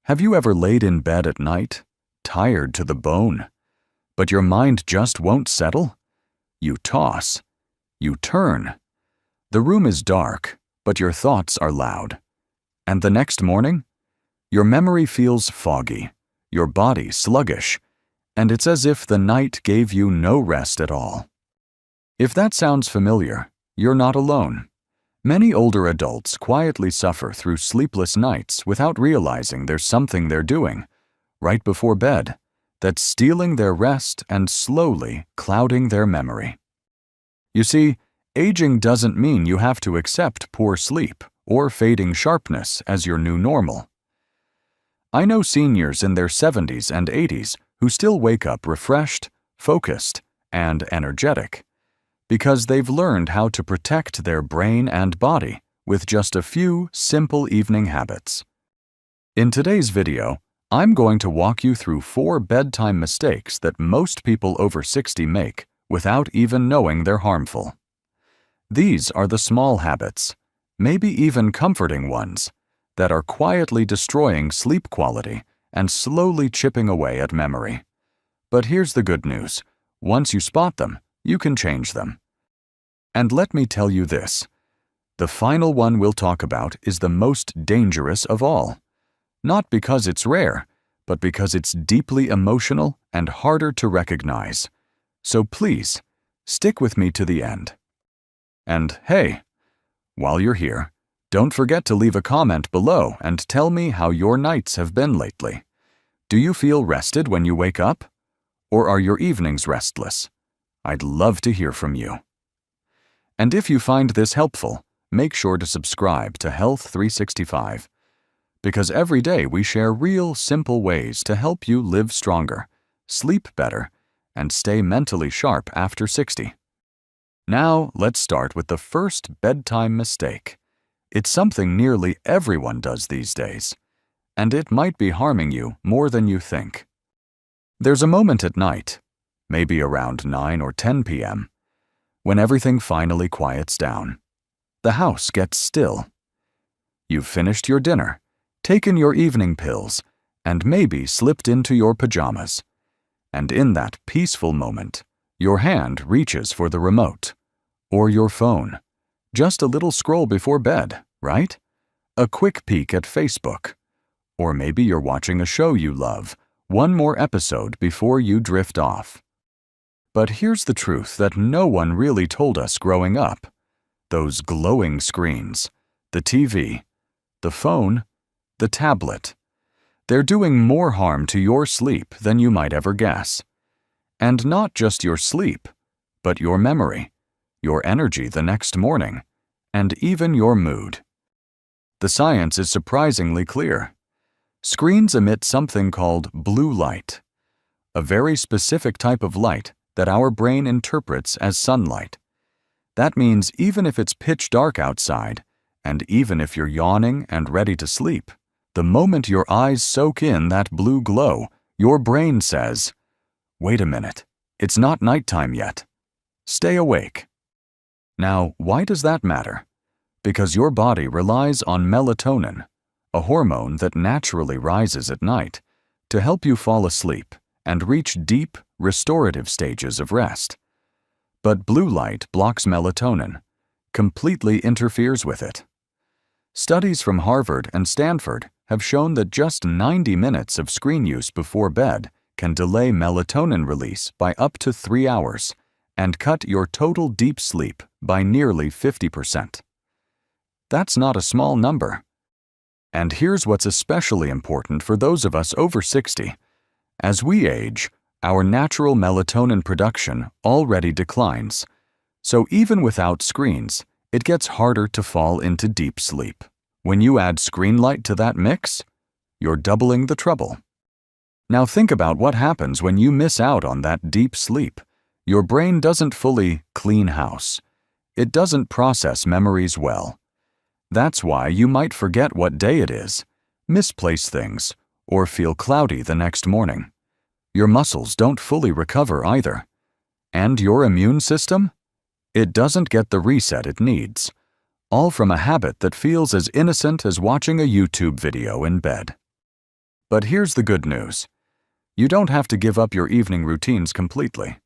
Have you ever laid in bed at night, tired to the bone, but your mind just won't settle? You toss. You turn. The room is dark, but your thoughts are loud. And the next morning, your memory feels foggy, your body sluggish, and it's as if the night gave you no rest at all. If that sounds familiar, you're not alone. Many older adults quietly suffer through sleepless nights without realizing there's something they're doing, right before bed, that's stealing their rest and slowly clouding their memory. You see, aging doesn't mean you have to accept poor sleep or fading sharpness as your new normal. I know seniors in their 70s and 80s who still wake up refreshed, focused, and energetic, because they've learned how to protect their brain and body with just a few simple evening habits. In today's video, I'm going to walk you through 4 bedtime mistakes that most people over 60 make without even knowing they're harmful. These are the small habits, maybe even comforting ones, that are quietly destroying sleep quality and slowly chipping away at memory. But here's the good news. Once you spot them, you can change them. And let me tell you this. The final one we'll talk about is the most dangerous of all. Not because it's rare, but because it's deeply emotional and harder to recognize. So please, stick with me to the end. And hey, while you're here, don't forget to leave a comment below and tell me how your nights have been lately. Do you feel rested when you wake up? Or are your evenings restless? I'd love to hear from you. And if you find this helpful, make sure to subscribe to Health 365, because every day we share real, simple ways to help you live stronger, sleep better, and stay mentally sharp after 60. Now, let's start with the first bedtime mistake. It's something nearly everyone does these days, and it might be harming you more than you think. There's a moment at night, maybe around 9 or 10 p.m., when everything finally quiets down. The house gets still. You've finished your dinner, taken your evening pills, and maybe slipped into your pajamas. And in that peaceful moment, your hand reaches for the remote, or your phone. Just a little scroll before bed, right? A quick peek at Facebook. Or maybe you're watching a show you love, one more episode before you drift off. But here's the truth that no one really told us growing up. Those glowing screens, the TV, the phone, the tablet, they're doing more harm to your sleep than you might ever guess. And not just your sleep, but your memory, your energy the next morning, and even your mood. The science is surprisingly clear. Screens emit something called blue light, a very specific type of light that our brain interprets as sunlight. That means even if it's pitch dark outside, and even if you're yawning and ready to sleep, the moment your eyes soak in that blue glow, your brain says, "Wait a minute, it's not nighttime yet. Stay awake." Now, why does that matter? Because your body relies on melatonin, a hormone that naturally rises at night, to help you fall asleep and reach deep, restorative stages of rest. But blue light blocks melatonin, completely interferes with it. Studies from Harvard and Stanford have shown that just 90 minutes of screen use before bed can delay melatonin release by up to 3 hours and cut your total deep sleep by nearly 50%. That's not a small number. And here's what's especially important for those of us over 60. As we age, our natural melatonin production already declines. So even without screens, it gets harder to fall into deep sleep. When you add screen light to that mix, you're doubling the trouble. Now think about what happens when you miss out on that deep sleep. Your brain doesn't fully clean house. It doesn't process memories well. That's why you might forget what day it is, misplace things, or feel cloudy the next morning. Your muscles don't fully recover either. And your immune system? It doesn't get the reset it needs. All from a habit that feels as innocent as watching a YouTube video in bed. But here's the good news. You don't have to give up your evening routines completely.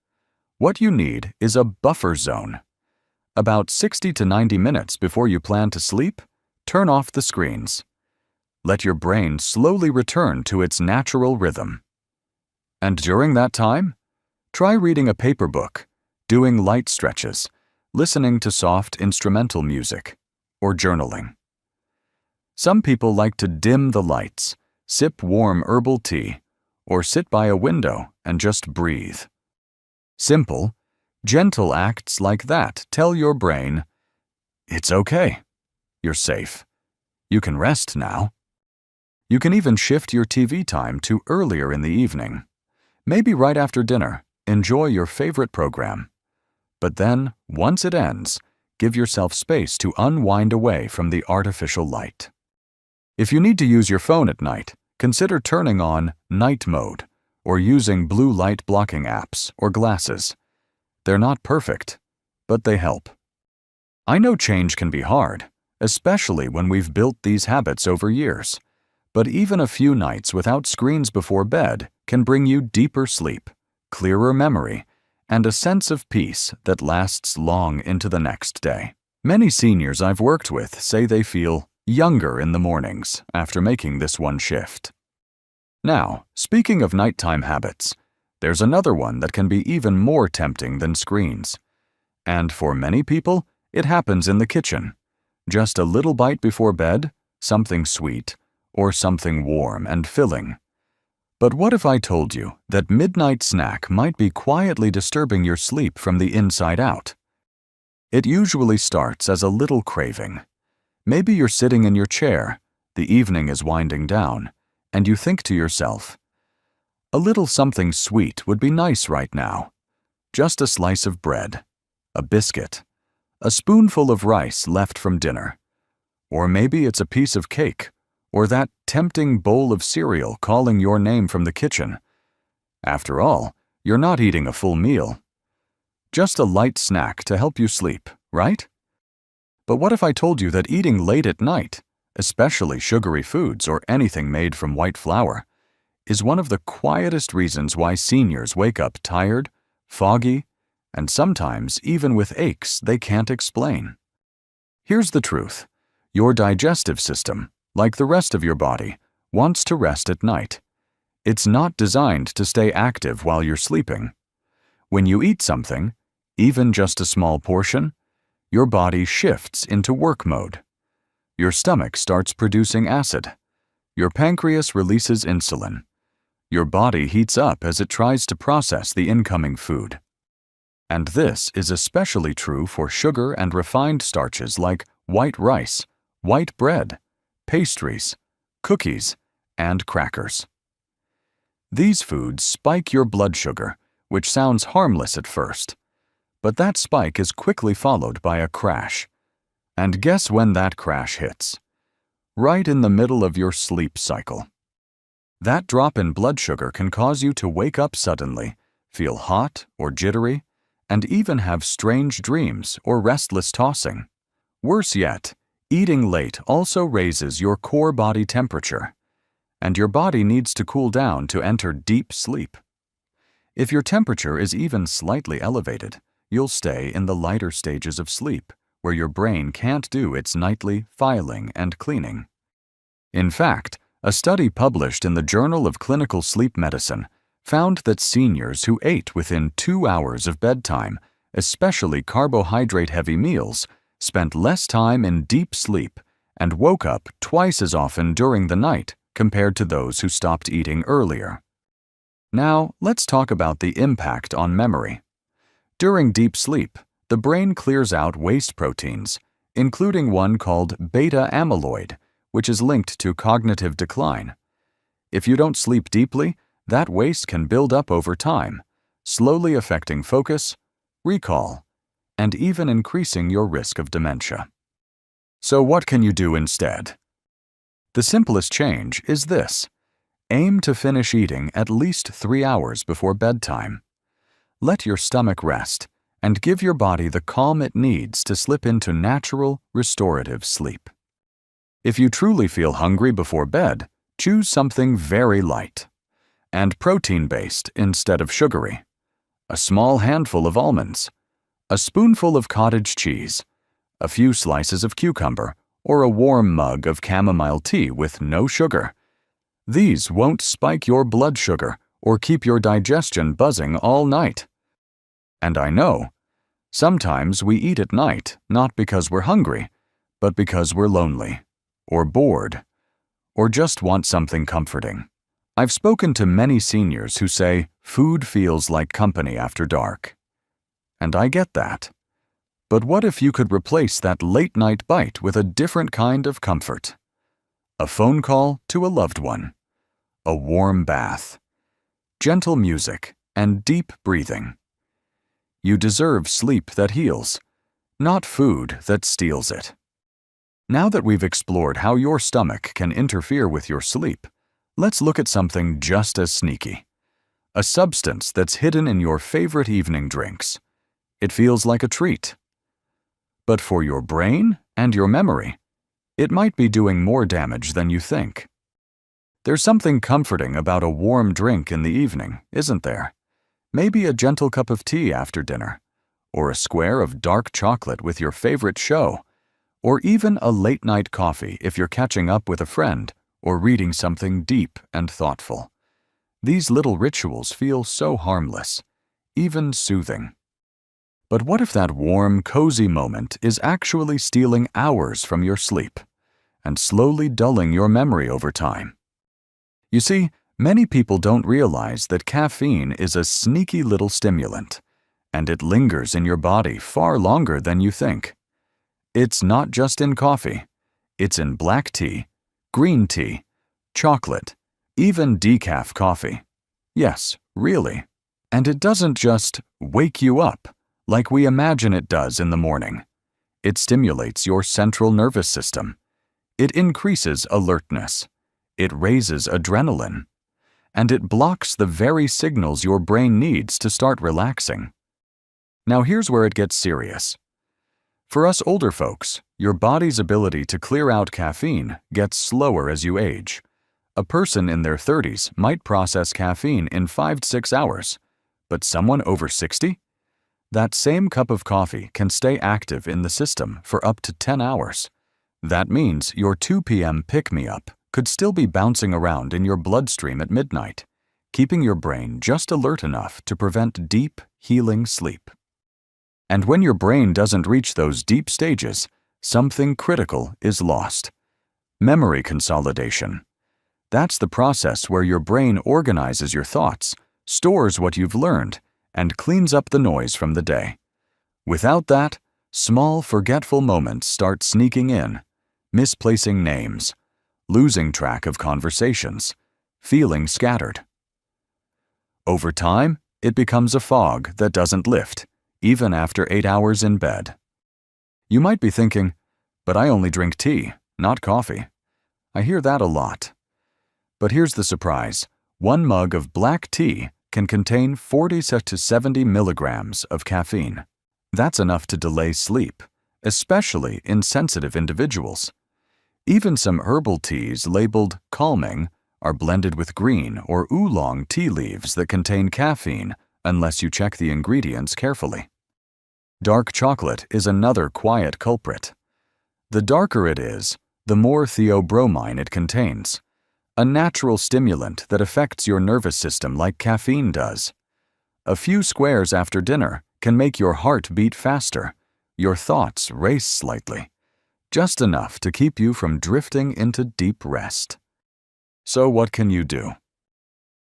What you need is a buffer zone. About 60 to 90 minutes before you plan to sleep, turn off the screens. Let your brain slowly return to its natural rhythm. And during that time, try reading a paper book, doing light stretches, listening to soft instrumental music, or journaling. Some people like to dim the lights, sip warm herbal tea, or sit by a window and just breathe. Simple, gentle acts like that tell your brain, it's okay, you're safe, you can rest now. You can even shift your TV time to earlier in the evening. Maybe right after dinner, enjoy your favorite program. But then, once it ends, give yourself space to unwind away from the artificial light. If you need to use your phone at night, consider turning on night mode or using blue light blocking apps or glasses. They're not perfect, but they help. I know change can be hard, especially when we've built these habits over years. But even a few nights without screens before bed can bring you deeper sleep, clearer memory, and a sense of peace that lasts long into the next day. Many seniors I've worked with say they feel younger in the mornings after making this one shift. Now, speaking of nighttime habits, there's another one that can be even more tempting than screens. And for many people, it happens in the kitchen. Just a little bite before bed, something sweet, or something warm and filling. But what if I told you that midnight snack might be quietly disturbing your sleep from the inside out? It usually starts as a little craving. Maybe you're sitting in your chair, the evening is winding down, and you think to yourself, a little something sweet would be nice right now. Just a slice of bread, a biscuit, a spoonful of rice left from dinner. Or maybe it's a piece of cake, or that tempting bowl of cereal calling your name from the kitchen. After all, you're not eating a full meal. Just a light snack to help you sleep, right? But what if I told you that eating late at night, especially sugary foods or anything made from white flour, is one of the quietest reasons why seniors wake up tired, foggy, and sometimes even with aches they can't explain? Here's the truth. Your digestive system, like the rest of your body, wants to rest at night. It's not designed to stay active while you're sleeping. When you eat something, even just a small portion, your body shifts into work mode. Your stomach starts producing acid. Your pancreas releases insulin. Your body heats up as it tries to process the incoming food. And this is especially true for sugar and refined starches like white rice, white bread, pastries, cookies, and crackers. These foods spike your blood sugar, which sounds harmless at first. But that spike is quickly followed by a crash. And guess when that crash hits? Right in the middle of your sleep cycle. That drop in blood sugar can cause you to wake up suddenly, feel hot or jittery, and even have strange dreams or restless tossing. Worse yet, eating late also raises your core body temperature, and your body needs to cool down to enter deep sleep. If your temperature is even slightly elevated, you'll stay in the lighter stages of sleep, where your brain can't do its nightly filing and cleaning. In fact, a study published in the Journal of Clinical Sleep Medicine found that seniors who ate within 2 hours of bedtime, especially carbohydrate-heavy meals, spent less time in deep sleep and woke up twice as often during the night compared to those who stopped eating earlier. Now, let's talk about the impact on memory. During deep sleep, the brain clears out waste proteins, including one called beta amyloid, which is linked to cognitive decline. If you don't sleep deeply, that waste can build up over time, slowly affecting focus, recall, and even increasing your risk of dementia. So what can you do instead? The simplest change is this. Aim to finish eating at least 3 hours before bedtime. Let your stomach rest and give your body the calm it needs to slip into natural, restorative sleep. If you truly feel hungry before bed, choose something very light and protein-based instead of sugary. A small handful of almonds, a spoonful of cottage cheese, a few slices of cucumber, or a warm mug of chamomile tea with no sugar. These won't spike your blood sugar or keep your digestion buzzing all night. And I know, sometimes we eat at night not because we're hungry, but because we're lonely, or bored, or just want something comforting. I've spoken to many seniors who say food feels like company after dark. And I get that. But what if you could replace that late-night bite with a different kind of comfort? A phone call to a loved one, a warm bath, gentle music, and deep breathing. You deserve sleep that heals, not food that steals it. Now that we've explored how your stomach can interfere with your sleep, let's look at something just as sneaky. A substance that's hidden in your favorite evening drinks. It feels like a treat. But for your brain and your memory, it might be doing more damage than you think. There's something comforting about a warm drink in the evening, isn't there? Maybe a gentle cup of tea after dinner, or a square of dark chocolate with your favorite show, or even a late-night coffee if you're catching up with a friend or reading something deep and thoughtful. These little rituals feel so harmless, even soothing. But what if that warm, cozy moment is actually stealing hours from your sleep and slowly dulling your memory over time? You see, many people don't realize that caffeine is a sneaky little stimulant, and it lingers in your body far longer than you think. It's not just in coffee. It's in black tea, green tea, chocolate, even decaf coffee. Yes, really. And it doesn't just wake you up like we imagine it does in the morning. It stimulates your central nervous system. It increases alertness. It raises adrenaline. And it blocks the very signals your brain needs to start relaxing. Now here's where it gets serious. For us older folks, your body's ability to clear out caffeine gets slower as you age. A person in their 30s might process caffeine in 5 to 6 hours, but someone over 60? That same cup of coffee can stay active in the system for up to 10 hours. That means your 2 p.m. pick-me-up could still be bouncing around in your bloodstream at midnight, keeping your brain just alert enough to prevent deep, healing sleep. And when your brain doesn't reach those deep stages, something critical is lost. Memory consolidation. That's the process where your brain organizes your thoughts, stores what you've learned, and cleans up the noise from the day. Without that, small forgetful moments start sneaking in, misplacing names, losing track of conversations, feeling scattered. Over time, it becomes a fog that doesn't lift, even after 8 hours in bed. You might be thinking, but I only drink tea, not coffee. I hear that a lot. But here's the surprise. 1 mug of black tea can contain 40 to 70 milligrams of caffeine. That's enough to delay sleep, especially in sensitive individuals. Even some herbal teas labeled calming are blended with green or oolong tea leaves that contain caffeine unless you check the ingredients carefully. Dark chocolate is another quiet culprit. The darker it is, the more theobromine it contains, a natural stimulant that affects your nervous system like caffeine does. A few squares after dinner can make your heart beat faster, your thoughts race slightly, just enough to keep you from drifting into deep rest. So what can you do?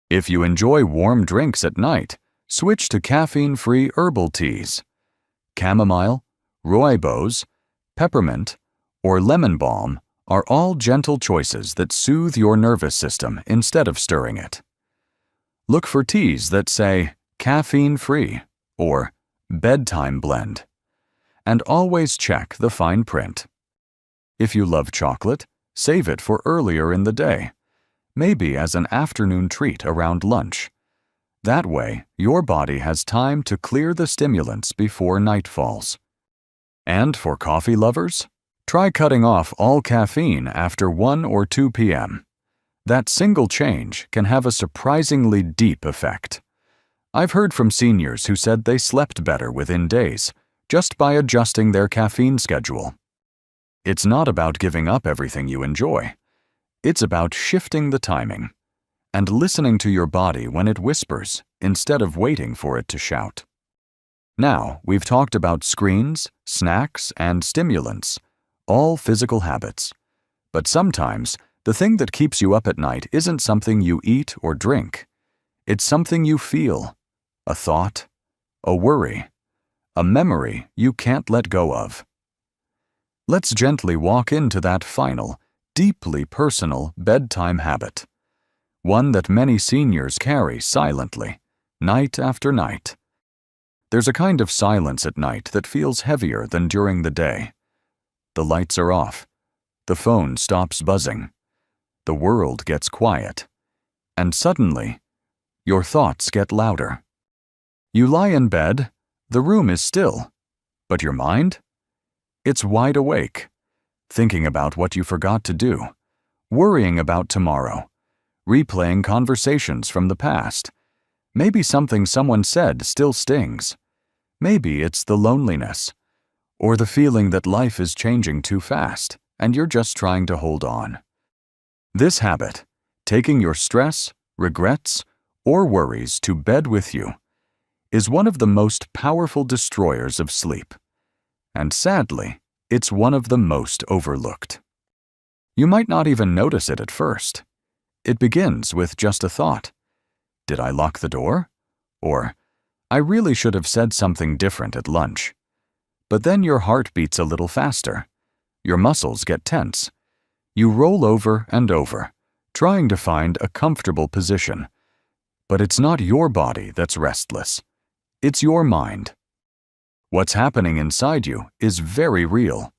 If you enjoy warm drinks at night, switch to caffeine-free herbal teas. Chamomile, rooibos, peppermint, or lemon balm are all gentle choices that soothe your nervous system instead of stirring it. Look for teas that say caffeine-free or bedtime blend, and always check the fine print. If you love chocolate, save it for earlier in the day, maybe as an afternoon treat around lunch. That way, your body has time to clear the stimulants before night falls. And for coffee lovers, try cutting off all caffeine after 1 or 2 p.m. That single change can have a surprisingly deep effect. I've heard from seniors who said they slept better within days, just by adjusting their caffeine schedule. It's not about giving up everything you enjoy. It's about shifting the timing and listening to your body when it whispers instead of waiting for it to shout. Now, we've talked about screens, snacks, and stimulants, all physical habits. But sometimes, the thing that keeps you up at night isn't something you eat or drink. It's something you feel, a thought, a worry, a memory you can't let go of. Let's gently walk into that final, deeply personal bedtime habit, one that many seniors carry silently, night after night. There's a kind of silence at night that feels heavier than during the day. The lights are off, the phone stops buzzing, the world gets quiet, and suddenly, your thoughts get louder. You lie in bed, the room is still, but your mind? It's wide awake, thinking about what you forgot to do, worrying about tomorrow, replaying conversations from the past. Maybe something someone said still stings. Maybe it's the loneliness, or the feeling that life is changing too fast and you're just trying to hold on. This habit, taking your stress, regrets, or worries to bed with you, is one of the most powerful destroyers of sleep. And sadly, it's one of the most overlooked. You might not even notice it at first. It begins with just a thought. Did I lock the door? Or, I really should have said something different at lunch. But then your heart beats a little faster. Your muscles get tense. You roll over and over, trying to find a comfortable position. But it's not your body that's restless. It's your mind. What's happening inside you is very real.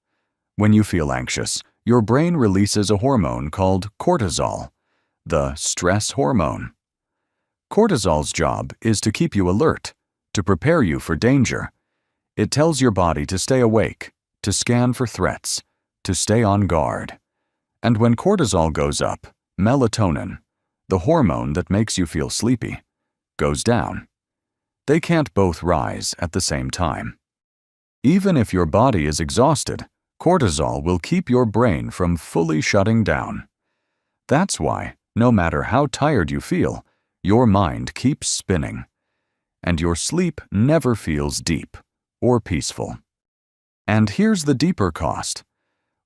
When you feel anxious, your brain releases a hormone called cortisol, the stress hormone. Cortisol's job is to keep you alert, to prepare you for danger. It tells your body to stay awake, to scan for threats, to stay on guard. And when cortisol goes up, melatonin, the hormone that makes you feel sleepy, goes down. They can't both rise at the same time. Even if your body is exhausted, cortisol will keep your brain from fully shutting down. That's why, no matter how tired you feel, your mind keeps spinning, and your sleep never feels deep or peaceful. And here's the deeper cost.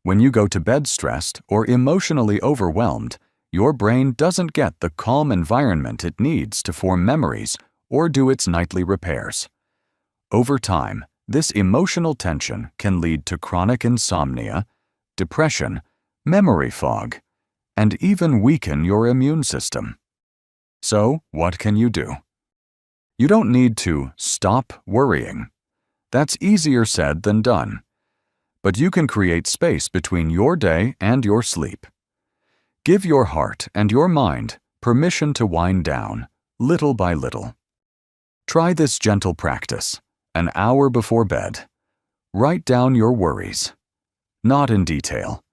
When you go to bed stressed or emotionally overwhelmed, your brain doesn't get the calm environment it needs to form memories or do its nightly repairs. Over time, this emotional tension can lead to chronic insomnia, depression, memory fog, and even weaken your immune system. So, what can you do? You don't need to stop worrying. That's easier said than done. But you can create space between your day and your sleep. Give your heart and your mind permission to wind down, little by little. Try this gentle practice, an hour before bed. Write down your worries. Not in detail.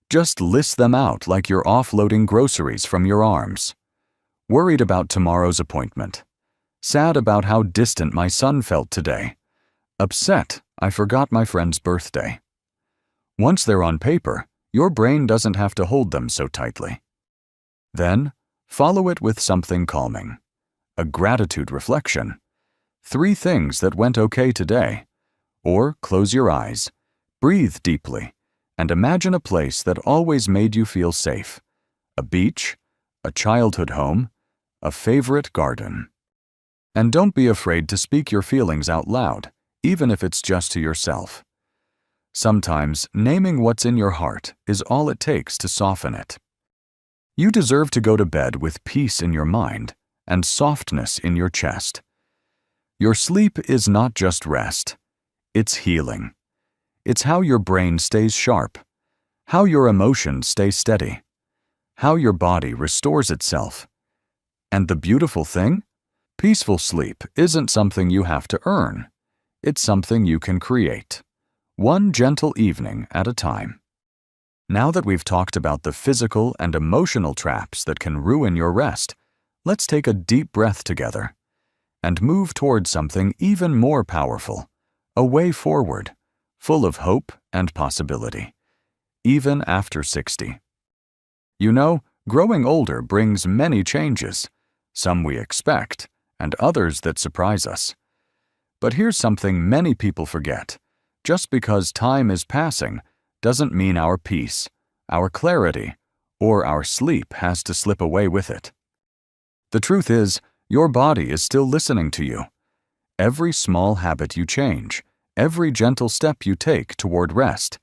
Just list them out like you're offloading groceries from your arms. Worried about tomorrow's appointment. Sad about how distant my son felt today. Upset I forgot my friend's birthday. Once they're on paper, your brain doesn't have to hold them so tightly. Then, follow it with something calming. A gratitude reflection. 3 things that went okay today. Or close your eyes, breathe deeply, and imagine a place that always made you feel safe. A beach, a childhood home, a favorite garden. And don't be afraid to speak your feelings out loud, even if it's just to yourself. Sometimes, naming what's in your heart is all it takes to soften it. You deserve to go to bed with peace in your mind and softness in your chest. Your sleep is not just rest, it's healing. It's how your brain stays sharp, how your emotions stay steady, how your body restores itself. And the beautiful thing? Peaceful sleep isn't something you have to earn. It's something you can create, one gentle evening at a time. Now that we've talked about the physical and emotional traps that can ruin your rest, let's take a deep breath together and move towards something even more powerful, a way forward, full of hope and possibility, even after 60. You know, growing older brings many changes, some we expect and others that surprise us. But here's something many people forget. Just because time is passing doesn't mean our peace, our clarity, or our sleep has to slip away with it. The truth is, your body is still listening to you. Every small habit you change, every gentle step you take toward rest,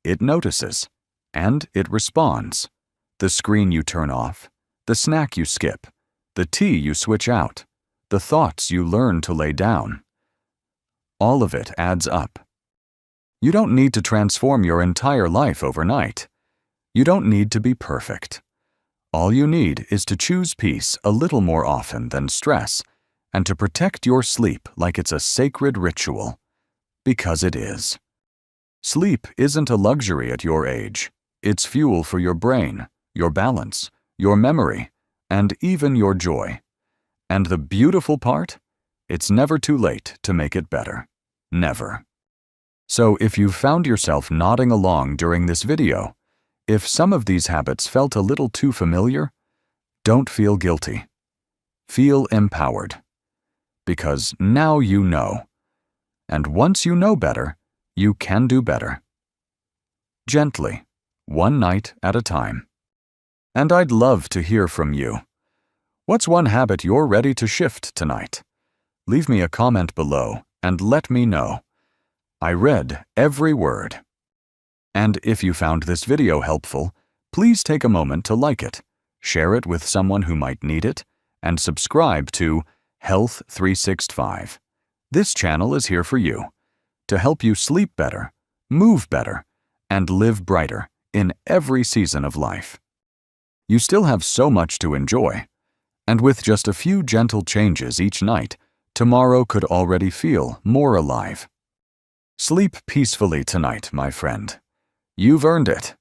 it notices, and it responds. The screen you turn off, the snack you skip, the tea you switch out, the thoughts you learn to lay down. All of it adds up. You don't need to transform your entire life overnight. You don't need to be perfect. All you need is to choose peace a little more often than stress, and to protect your sleep like it's a sacred ritual. Because it is. Sleep isn't a luxury at your age. It's fuel for your brain, your balance, your memory, and even your joy. And the beautiful part? It's never too late to make it better. Never. So if you've found yourself nodding along during this video, if some of these habits felt a little too familiar, don't feel guilty. Feel empowered. Because now you know. And once you know better, you can do better. Gently, one night at a time. And I'd love to hear from you. What's one habit you're ready to shift tonight? Leave me a comment below and let me know. I read every word. And if you found this video helpful, please take a moment to like it, share it with someone who might need it, and subscribe to Health 365. This channel is here for you, to help you sleep better, move better, and live brighter in every season of life. You still have so much to enjoy, and with just a few gentle changes each night, tomorrow could already feel more alive. Sleep peacefully tonight, my friend. You've earned it.